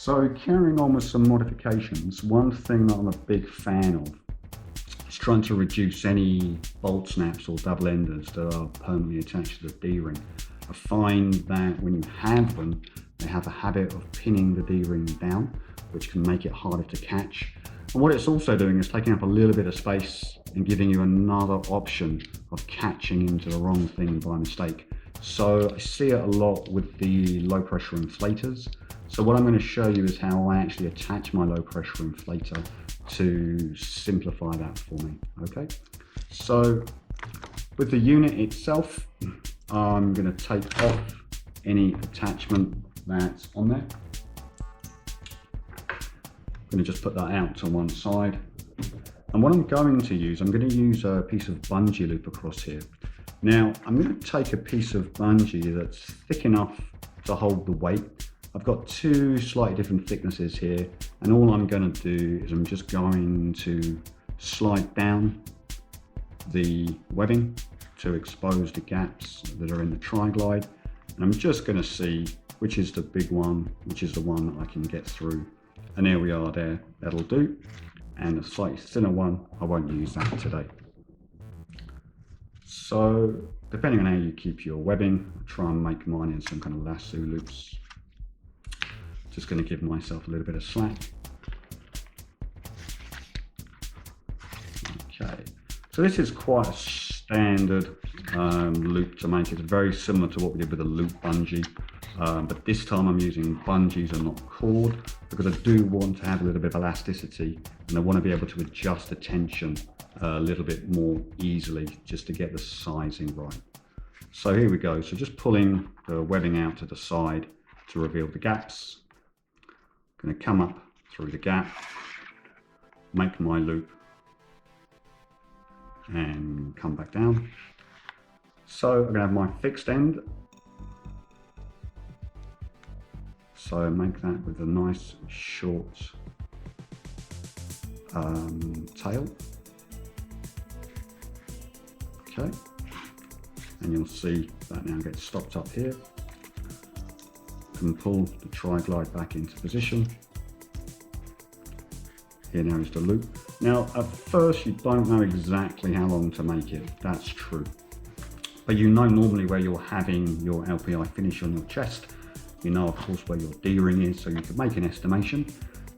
So carrying on with some modifications, one thing that I'm a big fan of is trying to reduce any bolt snaps or double enders that are permanently attached to the D-ring. I find that when you have them, they have a habit of pinning the D-ring down, which can make it harder to catch. And what it's also doing is taking up a little bit of space and giving you another option of catching into the wrong thing by mistake. So I see it a lot with the low pressure inflators. So what I'm going to show you is how I actually attach my low pressure inflator to simplify that for me. Okay, so with the unit itself, I'm going to take off any attachment that's on there. I'm going to just put that out to one side. And what I'm going to use, I'm going to use a piece of bungee loop across here. Now, I'm going to take a piece of bungee that's thick enough to hold the weight. I've got two slightly different thicknesses here, and all I'm going to do is I'm just going to slide down the webbing to expose the gaps that are in the tri-glide, and I'm just going to see which is the big one, which is the one that I can get through. And there we are there, that'll do. And a slightly thinner one, I won't use that today. So depending on how you keep your webbing, I'll try and make mine in some kind of lasso loops. Just going to give myself a little bit of slack. Okay, so this is quite a standard loop to make. It's very similar to what we did with the loop bungee, but this time I'm using bungees and not cord, because I do want to have a little bit of elasticity, and I want to be able to adjust the tension a little bit more easily just to get the sizing right. So here we go. So just pulling the webbing out to the side to reveal the gaps. Going to come up through the gap, make my loop, and come back down. So I'm going to have my fixed end. So make that with a nice short tail. Okay, and you'll see that now gets stopped up here. And pull the tri-glide back into position. Here now is the loop. Now at first you don't know exactly how long to make it, that's true. But you know normally where you're having your LPI finish on your chest. You know of course where your D-ring is, so you can make an estimation.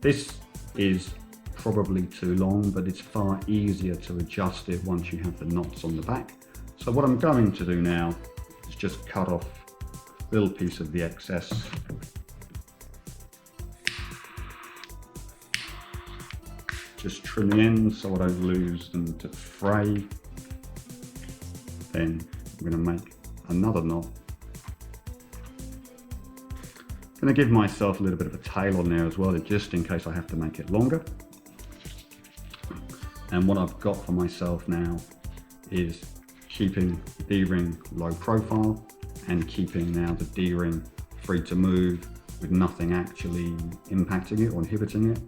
This is probably too long, but it's far easier to adjust it once you have the knots on the back. So what I'm going to do now is just cut off little piece of the excess. Just trim the ends so I don't lose them to fray. Then I'm going to make another knot. I'm going to give myself a little bit of a tail on there as well, just in case I have to make it longer. And what I've got for myself now is keeping the D-ring low profile, and keeping now the D-ring free to move with nothing actually impacting it or inhibiting it.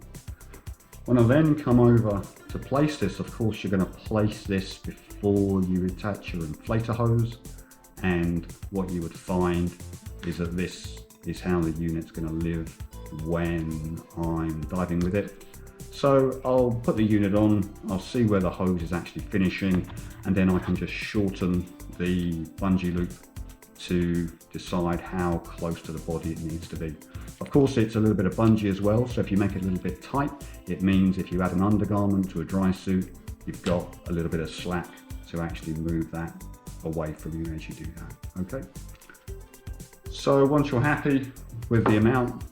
When I then come over to place this, of course you're going to place this before you attach your inflator hose, and what you would find is that this is how the unit's going to live when I'm diving with it. So I'll put the unit on, I'll see where the hose is actually finishing, and then I can just shorten the bungee loop to decide how close to the body it needs to be. Of course it's a little bit of bungee as well, so if you make it a little bit tight, it means if you add an undergarment to a dry suit, you've got a little bit of slack to actually move that away from you as you do that. Okay, so once you're happy with the amount,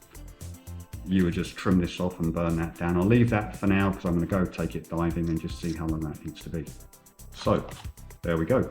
you would just trim this off and burn that down. I'll leave that for now because I'm going to go take it diving and just see how long that needs to be. So there we go.